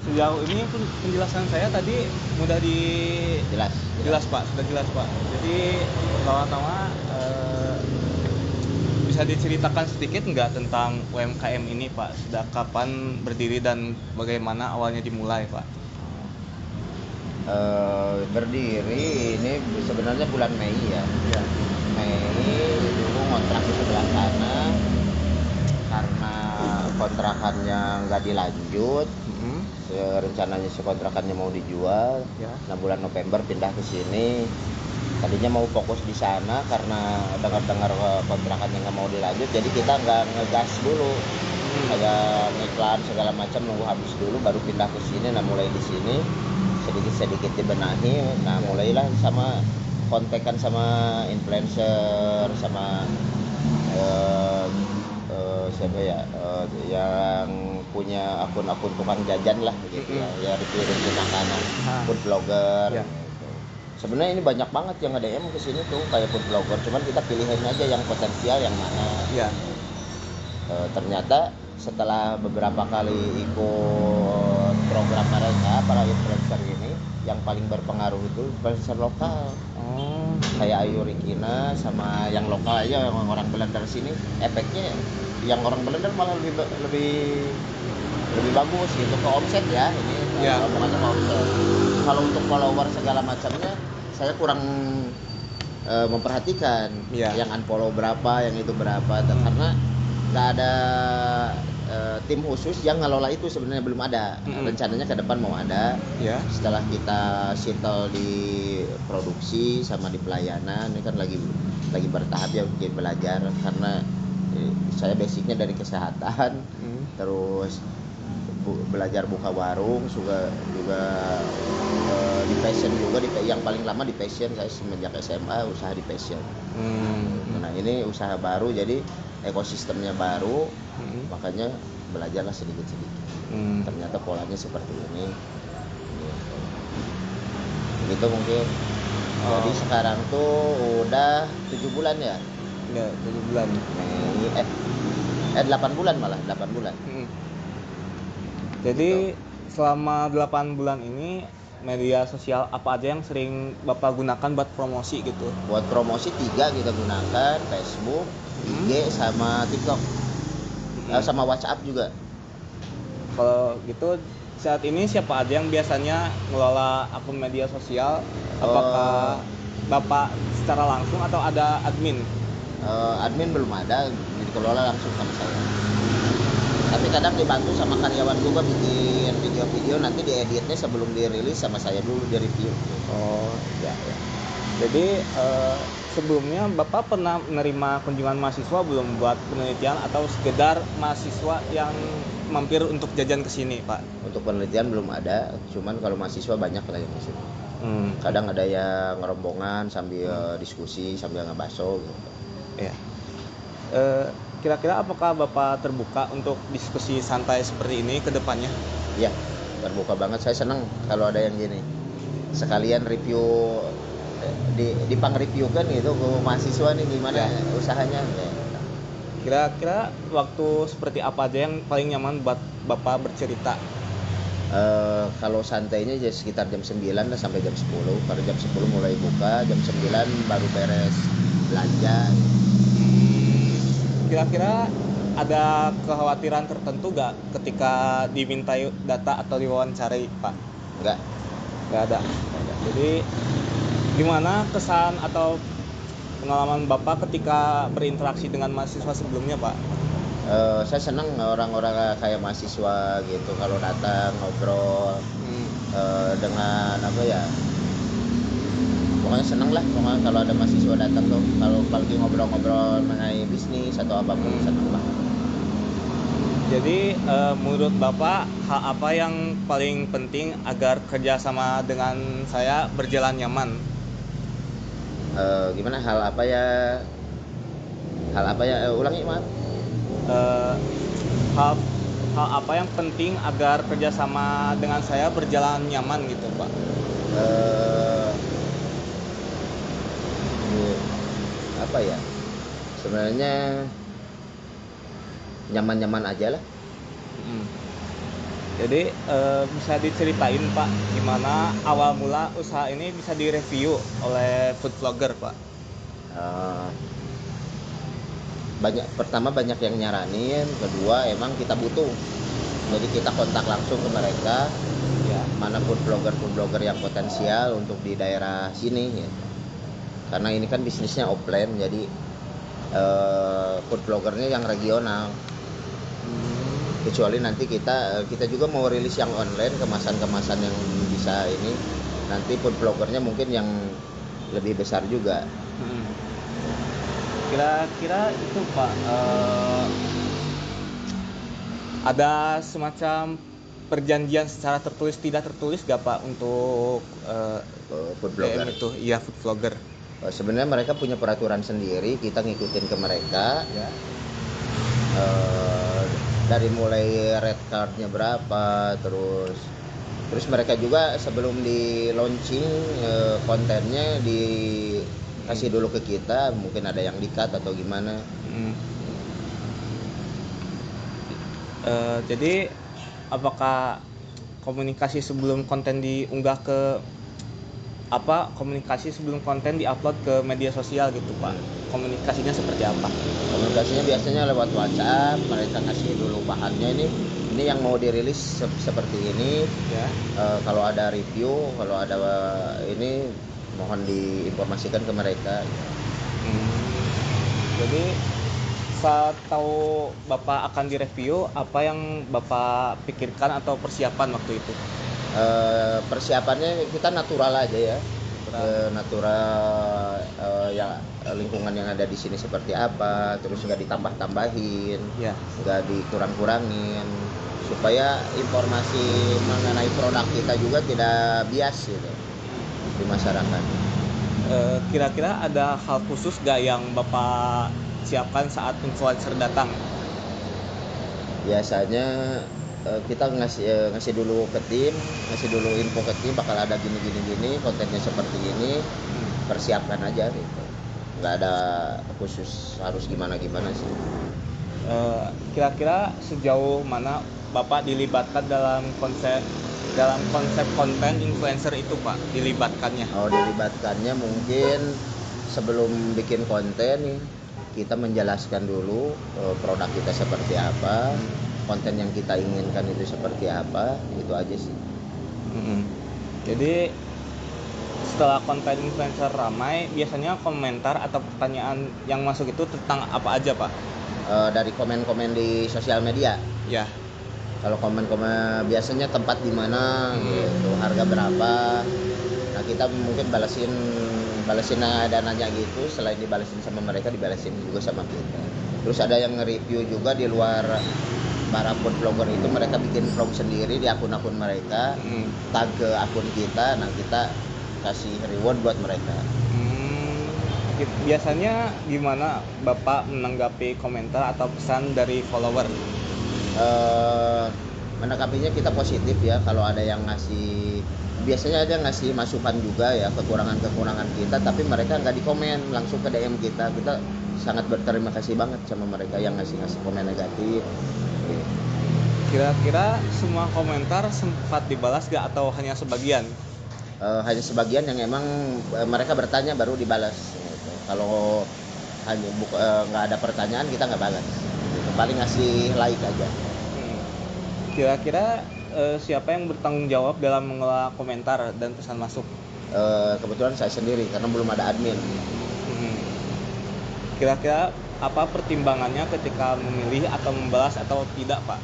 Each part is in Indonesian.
Sejauh ini penjelasan saya tadi mudah Jelas. jelas Pak, sudah jelas Pak. Jadi pertama-tama bisa diceritakan sedikit nggak tentang UMKM ini Pak? Sejak kapan berdiri dan bagaimana awalnya dimulai Pak? Berdiri ini sebenarnya bulan Mei ya. Ya. Mei dulu ngontrak di sebelah sana, karena kontrakannya nggak dilanjut. Rencananya si kontrakannya mau dijual. Ya. Nah, bulan November pindah ke sini. Tadinya mau fokus di sana, karena dengar-dengar kontrakannya nggak mau dilanjut, jadi kita nggak ngegas dulu. Kayak ngiklan segala macam, nunggu habis dulu baru pindah ke sini. Nah, mulai di sini sedikit-sedikit dibenahi. Nah, mulailah sama kontekan sama influencer, sama siapa ya, yang punya akun-akun tukang jajan lah gitu ya, ya review makanan, food blogger. Ya. Sebenarnya ini banyak banget yang nge-DM ke sini tuh kayak food blogger, cuman kita pilihin aja yang potensial yang mana. Ya. Ternyata setelah beberapa kali ikut program mereka, para influencer ini yang paling berpengaruh itu influencer lokal. Kayak Ayu Rikina sama yang lokal aja, yang orang Belanda sini, efeknya yang orang Belanda malah lebih bagus gitu ke omset ya. Ini omongannya ke omset. Kalau untuk follower segala macamnya saya kurang memperhatikan yang unfollow berapa, yang itu berapa, karena nggak ada tim khusus yang ngelola itu, sebenarnya belum ada. Rencananya ke depan mau ada. Setelah kita settle di produksi sama di pelayanan, ini kan lagi bertahap ya, bikin belajar, karena saya basicnya dari kesehatan, terus belajar buka warung, juga di passion juga, yang paling lama di passion. Saya semenjak SMA usaha di passion. Nah, ini usaha baru, jadi ekosistemnya baru, makanya belajarlah sedikit-sedikit. Ternyata polanya seperti ini. Gitu mungkin. Jadi sekarang tuh udah 7 bulan ya. Ya, 7 bulan. 8 bulan malah, 8 bulan. Jadi selama 8 bulan ini media sosial apa aja yang sering Bapak gunakan buat promosi gitu? Buat promosi 3 kita gunakan, Facebook, IG, sama TikTok. Sama WhatsApp juga. Kalau gitu saat ini siapa aja yang biasanya ngelola akun media sosial? Apakah Bapak secara langsung atau ada admin? Admin belum ada, dikelola langsung sama saya. Tapi kadang dibantu sama karyawan juga bikin video-video, nanti dieditnya sebelum dirilis sama saya dulu, di review. Ya. Jadi sebelumnya Bapak pernah menerima kunjungan mahasiswa belum buat penelitian, atau sekedar mahasiswa yang mampir untuk jajan ke sini, Pak? Untuk penelitian belum ada, cuman kalau mahasiswa banyak lah yang di sini. Kadang ada yang rombongan sambil diskusi, sambil ngebaso gitu. Ya. Kira-kira apakah Bapak terbuka untuk diskusi santai seperti ini ke depannya? Iya, terbuka banget. Saya senang kalau ada yang gini. Sekalian review, dipang-review kan gitu ke mahasiswa nih, gimana usahanya. Kira-kira waktu seperti apa aja yang paling nyaman buat Bapak bercerita? Kalau santainya ya sekitar jam 9 lah sampai jam 10. Kalau jam 10 mulai buka, jam 9 baru beres belanja. Kira-kira ada kekhawatiran tertentu gak ketika dimintai data atau diwawancari, Pak? Enggak ada. Jadi gimana kesan atau pengalaman Bapak ketika berinteraksi dengan mahasiswa sebelumnya, Pak? Saya senang orang-orang kayak mahasiswa gitu, kalau datang ngobrol dengan apa ya, pokoknya seneng lah kalau ada mahasiswa datang tuh, kalau lagi ngobrol-ngobrol mengenai bisnis atau apapun, seneng lah. Jadi menurut Bapak hal apa yang paling penting agar kerjasama dengan saya berjalan nyaman? Gimana hal apa ya? Ulangi, maaf. Hal apa yang penting agar kerjasama dengan saya berjalan nyaman gitu, Pak? Apa ya? Sebenarnya nyaman-nyaman aja lah. Jadi bisa diceritain Pak gimana awal mula usaha ini bisa direview oleh food vlogger Pak? Eh, banyak yang nyaranin, kedua emang kita butuh, jadi kita kontak langsung ke mereka Ya. mana food blogger yang potensial untuk di daerah sini ya. Karena ini kan bisnisnya offline, jadi food bloggernya yang regional. Kecuali nanti kita juga mau rilis yang online, kemasan-kemasan yang bisa ini, nanti food bloggernya mungkin yang lebih besar juga. Kira-kira itu Pak, ada semacam perjanjian secara tertulis tidak tertulis gak Pak untuk Food blogger DM itu? Iya, food vlogger. Sebenarnya mereka punya peraturan sendiri, kita ngikutin ke mereka Ya. dari mulai red cardnya berapa, terus mereka juga sebelum di launching kontennya dikasih dulu ke kita, mungkin ada yang di-cut atau gimana. Jadi apakah komunikasi sebelum konten diunggah ke komunikasi sebelum konten diupload ke media sosial gitu Pak? Komunikasinya seperti apa? Komunikasinya biasanya lewat WhatsApp, mereka ngasih dulu bahannya, ini yang mau dirilis seperti ini Ya. Kalau ada review, kalau ada ini mohon diinformasikan ke mereka. Jadi saat tahu Bapak akan direview, apa yang Bapak pikirkan atau persiapan waktu itu? Persiapannya kita natural aja ya, Natural. natural, ya lingkungan yang ada di sini seperti apa, terus nggak ditambah-tambahin, Ya. nggak dikurang-kurangin, supaya informasi mengenai produk kita juga tidak bias gitu di masyarakat. Kira-kira ada hal khusus gak yang Bapak siapkan saat influencer datang? Biasanya kita ngasih dulu ke tim, ngasih dulu info ke tim bakal ada gini, kontennya seperti ini, persiapkan aja gitu. Nggak ada khusus harus gimana sih. Kira-kira sejauh mana Bapak dilibatkan dalam konsep konten influencer itu Pak, dilibatkannya? Dilibatkannya mungkin sebelum bikin konten nih, kita menjelaskan dulu produk kita seperti apa, konten yang kita inginkan itu seperti apa, itu aja sih. Jadi setelah konten influencer ramai, biasanya komentar atau pertanyaan yang masuk itu tentang apa aja Pak? Dari komen-komen di sosial media. Ya. Kalau komen-komen biasanya tempat di mana, gitu, harga berapa. Nah kita mungkin balesin dan nanya gitu, selain dibalesin sama mereka, dibalesin juga sama kita. Terus ada yang nge-review juga di luar para food blogger itu, mereka bikin vlog sendiri di akun-akun mereka, tag ke akun kita, nah kita kasih reward buat mereka. Biasanya gimana Bapak menanggapi komentar atau pesan dari follower? Menanggapinya kita positif ya, kalau ada yang ngasih, biasanya ada yang ngasih masukan juga ya, kekurangan kita, tapi mereka nggak di komen, langsung ke DM kita sangat berterima kasih banget sama mereka yang ngasih komen negatif. Kira-kira semua komentar sempat dibalas gak atau hanya sebagian? Hanya sebagian yang emang mereka bertanya baru dibalas gitu. Kalau hanya nggak ada pertanyaan, kita nggak balas gitu. Paling ngasih like aja. Kira-kira siapa yang bertanggung jawab dalam mengelola komentar dan pesan masuk? Kebetulan saya sendiri karena belum ada admin. Kira-kira apa pertimbangannya ketika memilih atau membalas atau tidak Pak?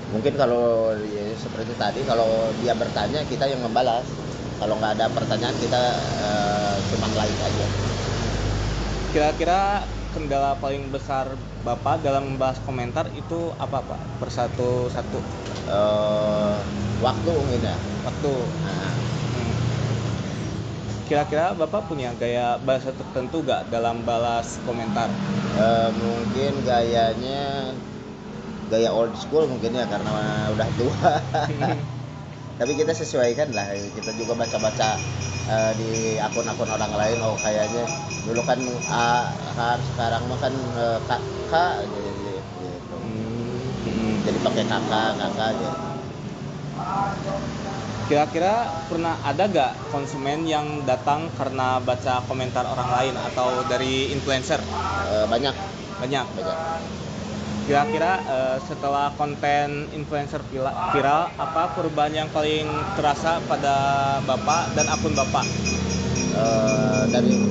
Mungkin kalau ya, seperti tadi, kalau dia bertanya kita yang membalas, kalau nggak ada pertanyaan kita cuma like aja. Kira-kira kendala paling besar Bapak dalam membahas komentar itu apa Pak? Persatu-satu. Waktu mungkin ya. Waktu. Kira-kira Bapak punya gaya bahasa tertentu gak dalam balas komentar? Mungkin gayanya gaya old school mungkin ya, karena udah tua. Tapi kita sesuaikan lah, kita juga baca-baca di akun-akun orang lain, kayaknya dulu kan A, sekarang mah kan K gitu. pakai kakak gitu. Kira-kira pernah ada gak konsumen yang datang karena baca komentar orang lain atau dari influencer? Banyak. Kira-kira setelah konten influencer viral, apa perubahan yang paling terasa pada Bapak dan akun Bapak?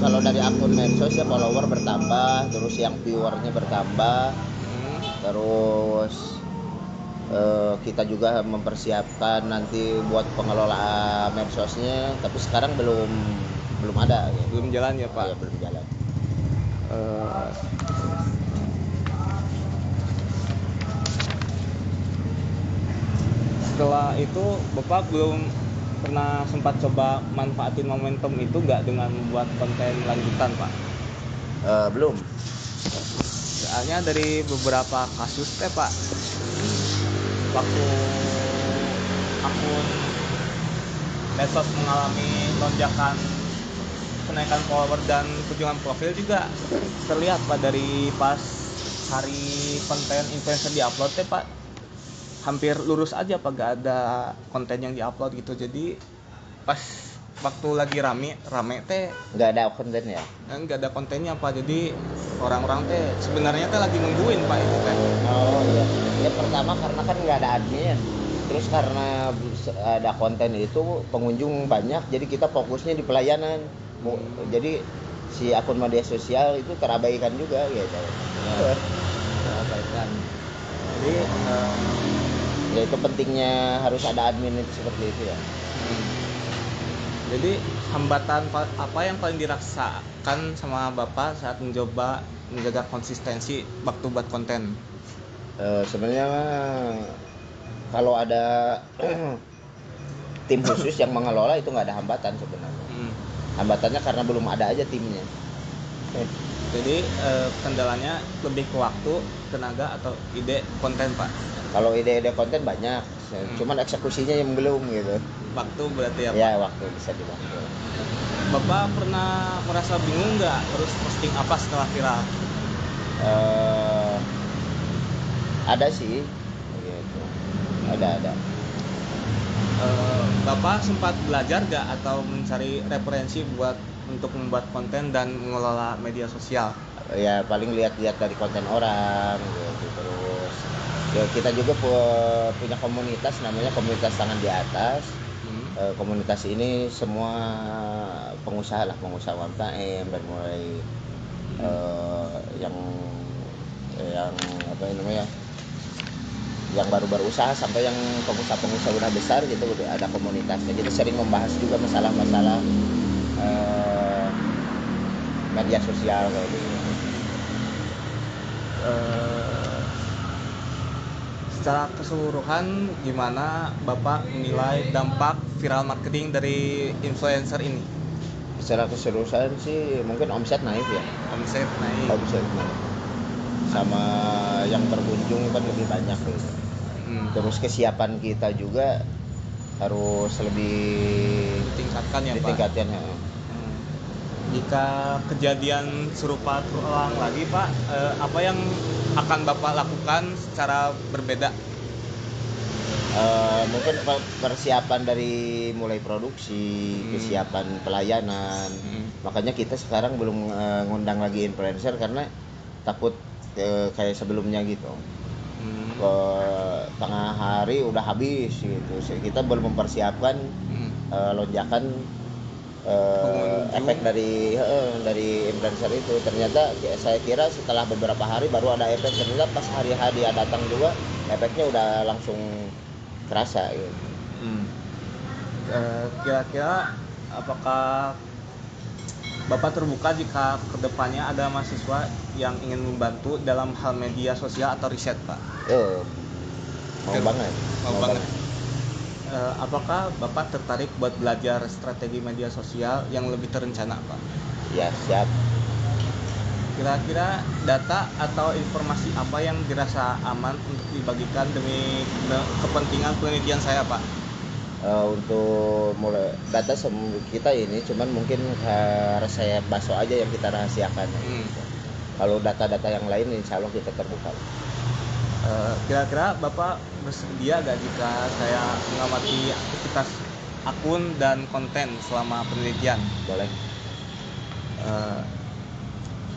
Kalau dari akun medsos ya follower bertambah, terus yang viewernya bertambah, terus kita juga mempersiapkan nanti buat pengelola medsosnya, tapi sekarang belum ada gitu. Belum jalan ya Pak? Iya, belum jalan. Setelah itu Bapak belum pernah sempat coba manfaatin momentum itu nggak dengan membuat konten lanjutan Pak? Belum. Soalnya dari beberapa kasus Pak, waktu akun medsos mengalami lonjakan kenaikan follower dan kunjungan profil juga terlihat Pak, dari pas hari konten influencer diupload Pak, hampir lurus aja Pak, gak ada konten yang diupload gitu. Jadi pas waktu lagi rame nggak ada konten ya? Nggak ada kontennya Pak, jadi orang-orang sebenarnya lagi nungguin Pak itu Oh iya. Ya pertama karena kan nggak ada admin, terus karena ada konten itu pengunjung banyak, jadi kita fokusnya di pelayanan. Jadi si akun media sosial itu terabaikan juga gitu. Terabaikan. Jadi ya itu pentingnya harus ada admin itu seperti itu ya. Jadi hambatan apa yang paling dirasakan sama Bapak saat mencoba menjaga konsistensi waktu buat konten? Sebenarnya kalau ada tim khusus yang mengelola itu nggak ada hambatan sebenarnya. Hambatannya karena belum ada aja timnya. Jadi kendalanya lebih ke waktu, tenaga, atau ide konten Pak? Kalau ide-ide konten banyak, cuman eksekusinya yang belum gitu. Waktu berarti ya Pak? Ya, waktu bisa dibantu. Bapak pernah merasa bingung nggak terus posting apa setelah viral? Ada sih gitu. Ada. Bapak sempat belajar nggak atau mencari referensi untuk membuat konten dan mengelola media sosial? Ya paling lihat-lihat dari konten orang gitu. Terus ya kita juga punya komunitas, namanya komunitas tangan di atas. Komunitas ini semua pengusaha UMKM, dan mulai yang apa namanya, yang baru-baru usaha sampai yang pengusaha udah besar gitu, udah ada komunitasnya. Kita sering membahas juga masalah-masalah media sosial kayak gitu. Secara keseluruhan gimana Bapak menilai dampak viral marketing dari influencer ini? Secara keseluruhan sih mungkin omset naik ya. Omset naik. Sama yang berkunjung kan lebih banyak gitu. Terus kesiapan kita juga harus lebih ditingkatkan ya Pak. Jika kejadian serupa terulang lagi Pak, apa yang akan Bapak lakukan secara berbeda? Mungkin persiapan dari mulai produksi, kesiapan pelayanan. Makanya kita sekarang belum ngundang lagi influencer karena takut kayak sebelumnya gitu. Tengah hari udah habis gitu. Kita belum mempersiapkan lonjakan efek dari influencer itu. Ternyata saya kira setelah beberapa hari baru ada efek, ternyata pas hari-hari datang juga efeknya udah langsung terasa gitu. Kira-kira apakah Bapak terbuka jika kedepannya ada mahasiswa yang ingin membantu dalam hal media sosial atau riset Pak? Mau banget. Apakah Bapak tertarik buat belajar strategi media sosial yang lebih terencana Pak? Ya, siap. Kira-kira data atau informasi apa yang dirasa aman untuk dibagikan demi kepentingan penelitian saya Pak? Untuk mulai data kita ini cuman mungkin resep bakso aja yang kita rahasiakan. Kalau data-data yang lain insya Allah kita terbuka. Kira-kira Bapak bersedia gak jika saya mengamati aktivitas akun dan konten selama penelitian? Boleh.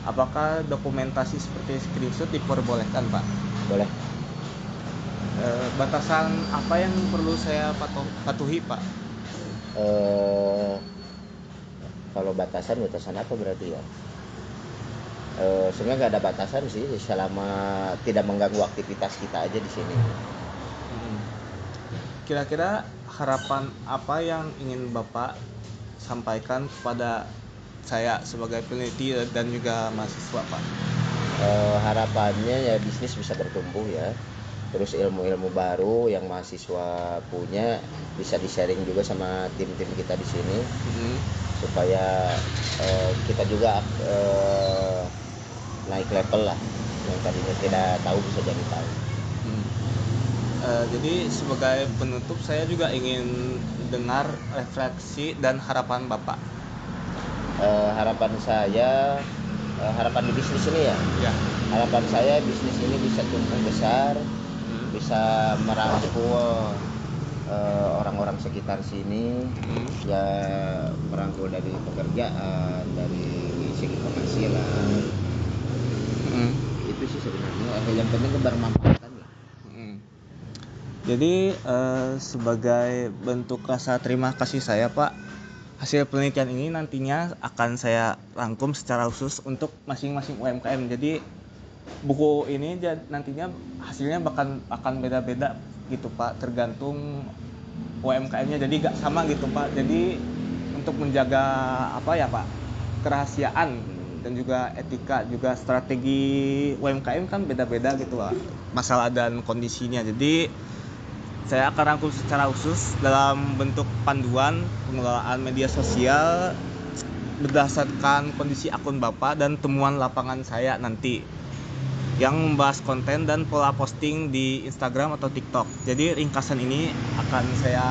Apakah dokumentasi seperti screenshot diperbolehkan, Pak? Boleh. Batasan apa yang perlu saya patuhi, Pak? Kalau batasan apa berarti ya? Sebenarnya nggak ada batasan sih, selama tidak mengganggu aktivitas kita aja di sini. Kira-kira harapan apa yang ingin Bapak sampaikan kepada saya sebagai peneliti dan juga mahasiswa, Pak? Harapannya ya bisnis bisa bertumbuh ya, terus ilmu-ilmu baru yang mahasiswa punya bisa di-sharing juga sama tim-tim kita di sini, supaya kita juga naik level lah, yang tadinya tidak tahu bisa jadi tahu. Jadi sebagai penutup saya juga ingin dengar refleksi dan harapan Bapak. Harapan saya, harapan di bisnis ini ya. Harapan saya bisnis ini bisa tumbuh besar, bisa merangkul orang-orang sekitar sini, ya merangkul dari pekerjaan, dari segi penghasilan. Itu sih sebenarnya yang penting kebermanfaatan ya. Jadi sebagai bentuk rasa terima kasih saya, Pak, hasil penelitian ini nantinya akan saya rangkum secara khusus untuk masing-masing UMKM. Jadi buku ini nantinya hasilnya akan beda-beda gitu, Pak, tergantung UMKM-nya. Jadi gak sama gitu, Pak. Jadi untuk menjaga apa ya, Pak, kerahasiaan dan juga etika, juga strategi UMKM kan beda-beda gitu, Pak, masalah dan kondisinya. Jadi saya akan rangkum secara khusus dalam bentuk panduan pengelolaan media sosial berdasarkan kondisi akun Bapak dan temuan lapangan saya nanti yang membahas konten dan pola posting di Instagram atau TikTok. Jadi ringkasan ini akan saya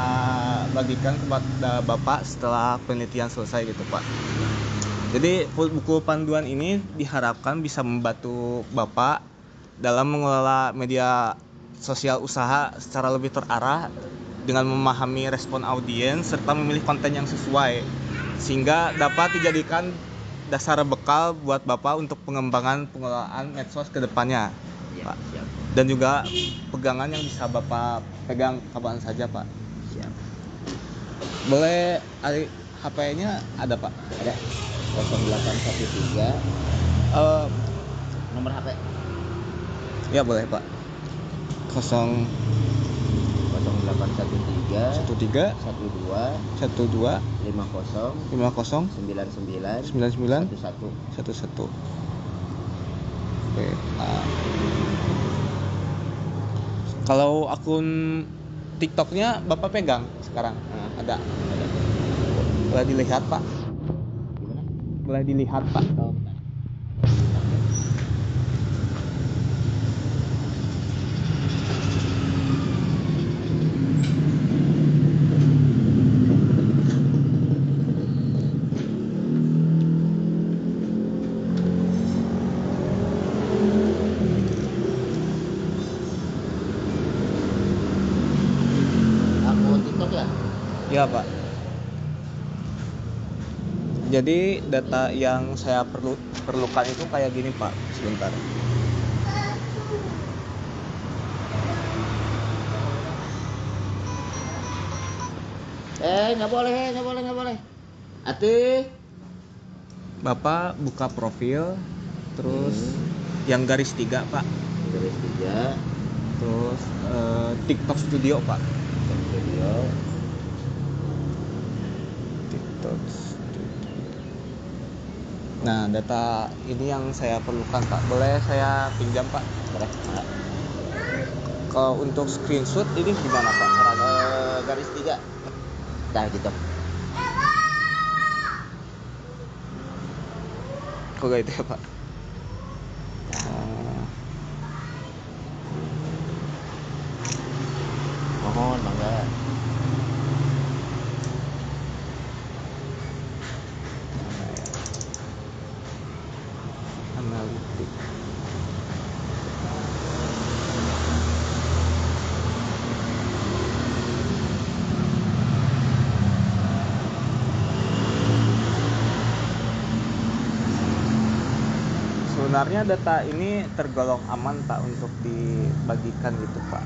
bagikan kepada Bapak setelah penelitian selesai gitu, Pak. Jadi buku panduan ini diharapkan bisa membantu Bapak dalam mengelola media sosial usaha secara lebih terarah dengan memahami respon audiens serta memilih konten yang sesuai, sehingga dapat dijadikan dasar bekal buat Bapak untuk pengembangan pengelolaan medsos ke depannya, Pak. Siap. Dan juga pegangan yang bisa Bapak pegang kapan saja, Pak. Siap. Boleh HP-nya ada, Pak? Ada. 0813 nomor HP. Ya, boleh, Pak. 0813 0813 12 50 50 99 99 11. 11. Oke. Kalau akun TikToknya Bapak pegang sekarang? Ada. Boleh dilihat, Pak? Gimana? Boleh dilihat, Pak? Akun TikTok ya? Ya, Pak. Jadi data yang saya perlukan itu kayak gini, Pak. Sebentar. Nggak boleh. Ati. Bapak buka profil, terus yang garis 3, Pak. Garis 3. Terus TikTok Studio, Pak. TikTok Studio. Nah, data ini yang saya perlukan, Pak. Boleh saya pinjam, Pak? Boleh. Kalau untuk screenshot ini gimana, Pak? Garis 3. Nah gitu. Kok gak itu ya, Pak? Mohon mangga. Analitik. Sebenarnya data ini tergolong aman Pak untuk dibagikan gitu Pak.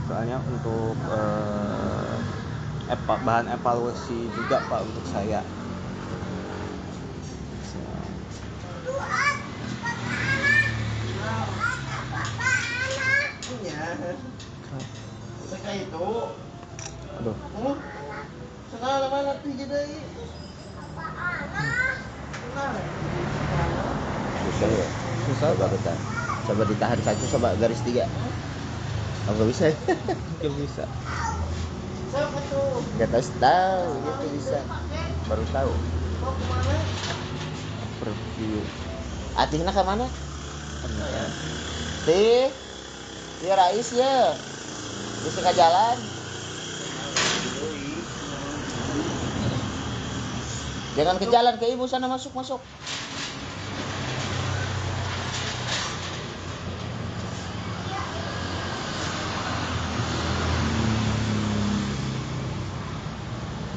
Soalnya untuk bahan evaluasi juga Pak untuk saya. Kayak itu. Aduh. Segala mana tinggi deh. Susah ya. Susah Coba Pak. kita. Coba ditahan saja, coba garis 3. Oh, nggak bisa. Mungkin bisa. Nggak tahu gitu bisa. Baru tahu. Preview. Atihna ke mana? Tih. Ya Rais ya. Bisa ke jalan. Jangan ke jalan, ke ibu sana, masuk.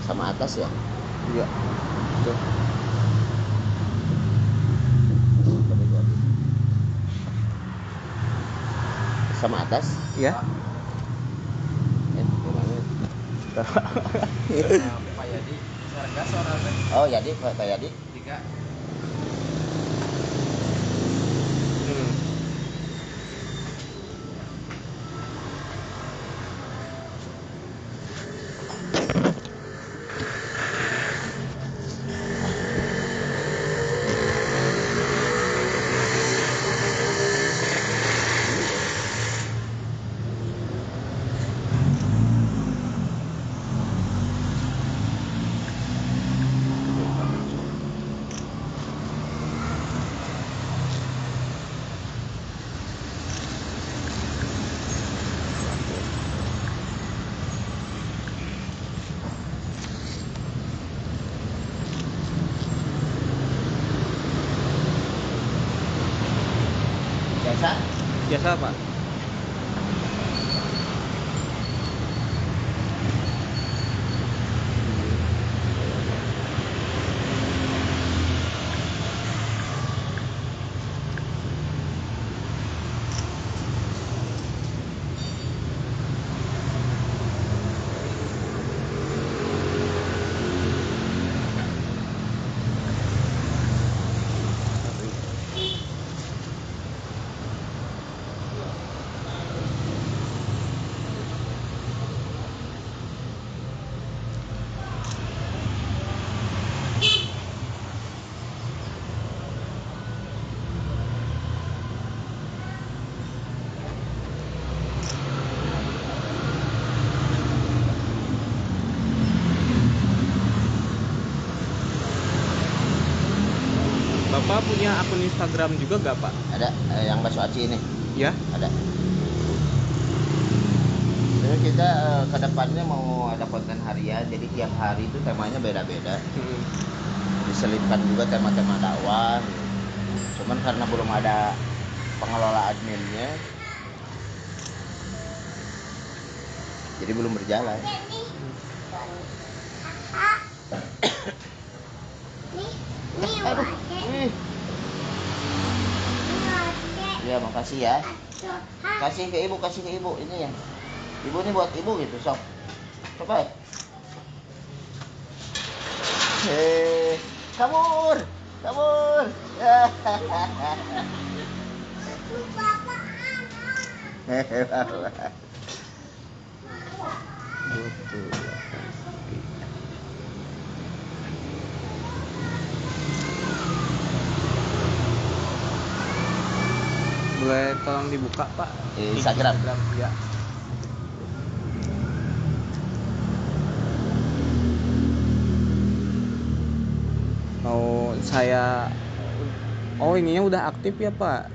Sama atas ya? Iya. Tuh. Sama atas? Iya. Pak Yadi, warga seorang Oh, Yadi, Pak Yadi. 3. Biasa Pak. Bapak punya akun Instagram juga gak Pak? Ada yang bakso aci ini. Ya. Ada. Terus kita ke depannya mau ada konten harian, jadi tiap hari itu temanya beda-beda. Diselipkan juga tema-tema dakwah. Cuman karena belum ada pengelola adminnya, jadi belum berjalan. Aduh. Ya, makasih ya. Kasih ke ibu ini ya. Ibu ini buat ibu gitu, sok. Coba. Kabur. Boleh tolong dibuka Pak? Instagram. Ya. Mau saya. Oh, ininya udah aktif ya Pak?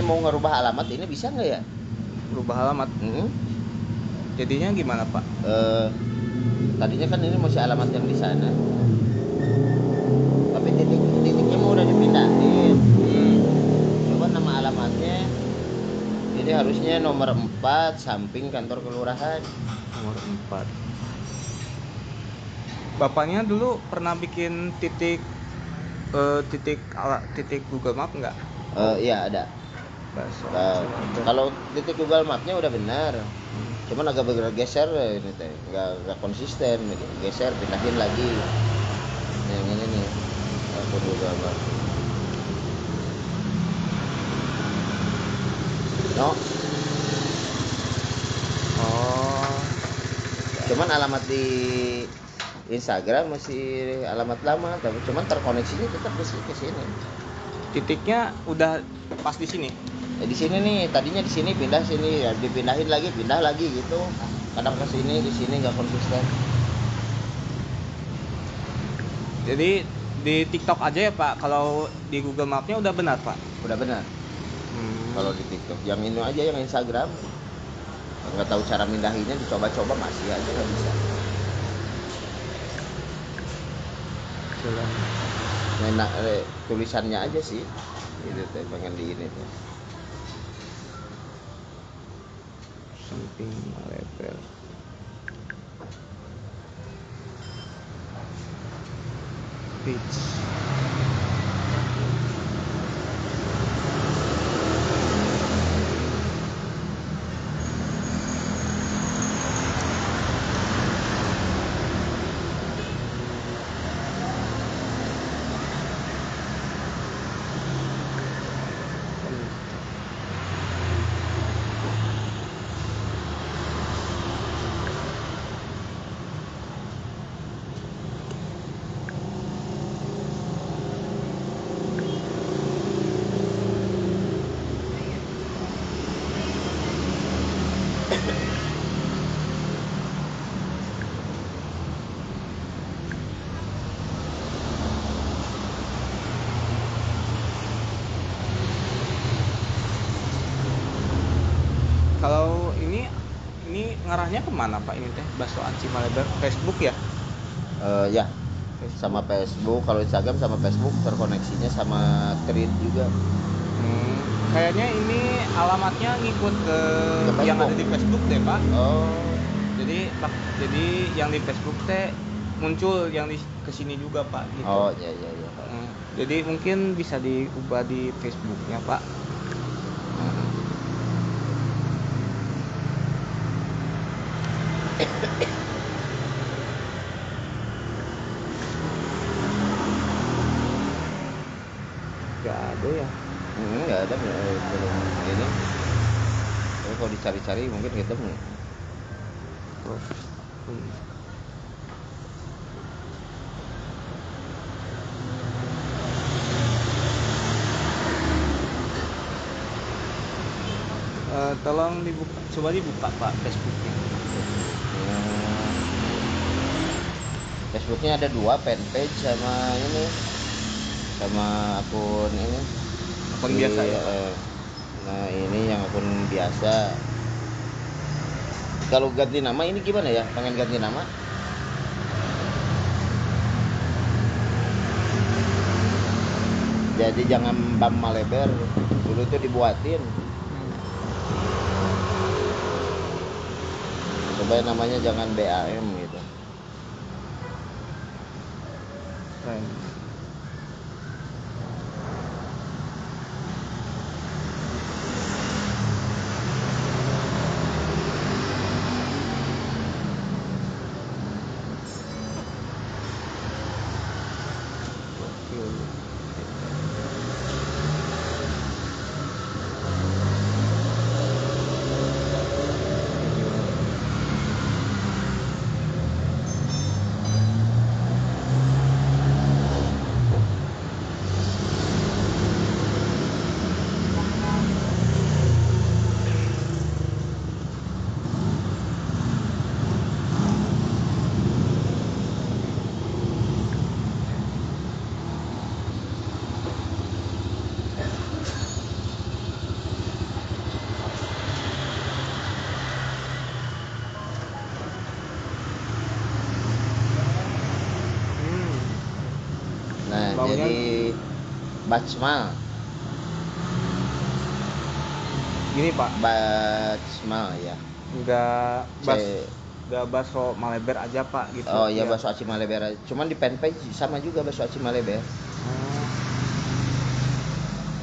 Ini mau ngerubah alamat ini bisa nggak ya? Berubah alamat. Jadinya gimana Pak? Tadinya kan ini masih alamat yang di sana, tapi titiknya mau udah dipindahin. Coba nama alamatnya ini harusnya nomor 4 samping kantor kelurahan. Nomor 4. Bapaknya dulu pernah bikin titik Google Map nggak? Iya ada. Kalau titik Google Mapnya udah benar, cuman agak bergeser ini teh, nggak konsisten, geser pindahin lagi. Yang ini nih, aku Google Map. No. Oh. Cuman alamat di Instagram masih alamat lama, tapi cuman terkoneksinya tetap ke sini. Titiknya udah pas di sini. Di sini nih, tadinya di sini pindah sini, ya dipindahin lagi, pindah lagi gitu. Kadang ke sini, di sini nggak konsisten. Jadi di TikTok aja ya Pak. Kalau di Google Mapnya udah benar Pak. Udah benar. Kalau di TikTok, yang ini aja yang Instagram nggak tahu cara mindahinnya, dicoba-coba masih aja nggak bisa. Enak tulisannya aja sih, gitu teh pengen di ini teh. Samping letter. Page. Kalau ini ngarahnya kemana Pak ini teh? Bakso Aci Maleber Facebook ya? Ya, sama Facebook. Kalau Instagram sama Facebook terkoneksinya sama Thread juga. Kayaknya ini alamatnya ngikut ke yang ada di Facebook deh Pak. Oh. Jadi yang di Facebook teh muncul yang di kesini juga Pak gitu. Oh iya. Jadi mungkin bisa diubah di Facebooknya Pak. Gak ada ya? Nggak ada, belum ini. Tapi kalau dicari-cari mungkin ketemu. Tolong coba dibuka Pak Facebooknya. Facebooknya ada 2, fanpage sama ini, sama akun ini. Akun biasa ya Pak? Nah ini yang akun biasa. Kalau ganti nama ini gimana ya? Pengen ganti nama? Jadi jangan Bam Maleber, dulu tuh dibuatin. Coba namanya jangan BAM gitu. Maunya jadi Bajmal. gini Pak, Bajmal ya. nggak bas C- nggak bakso Maleber aja Pak gitu. Oh iya, Biar- bakso aci Maleber. Cuman di fanpage sama juga bakso aci Maleber. Oh.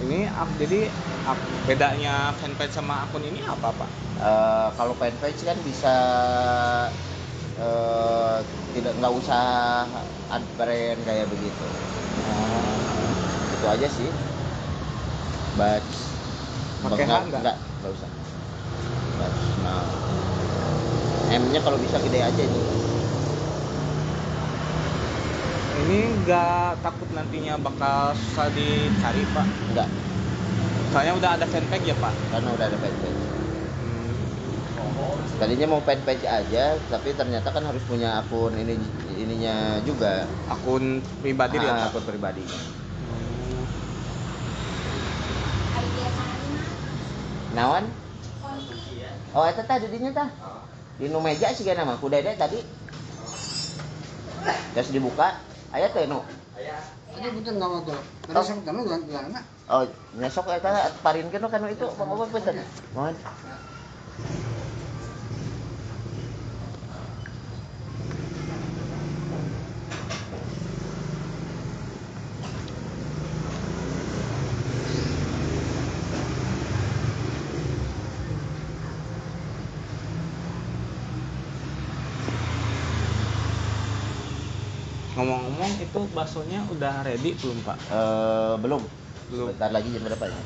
Ini jadi bedanya fanpage sama akun ini apa Pak? Kalau fanpage kan bisa nggak usah add brand kayak begitu. Itu aja sih. Pakai H nggak? Nggak usah. Nah, M-nya kalau bisa gede aja itu. Ini nggak takut nantinya bakal susah dicari Pak? Enggak, Soalnya udah ada fanpage ya Pak. karena udah ada fanpage. Hmm. Tadinya mau fanpage aja, tapi ternyata kan harus punya akun ininya juga. Akun pribadi ya Pak. Akun pribadi. Nawan? Oh, eta tah didinya tah. Di nu meja sih kana mah, ku dede tadi. Terus dibuka, aya teh nu. Ada betul nggak mau tuh? Ada sok tamu nggak? Oh, nyesok eta parinkeun nu kana itu Bang Obot betul. Mohon. Ngomong-ngomong itu baksonya udah ready belum Pak? Belum. Belum. Sebentar lagi jam berapa ya?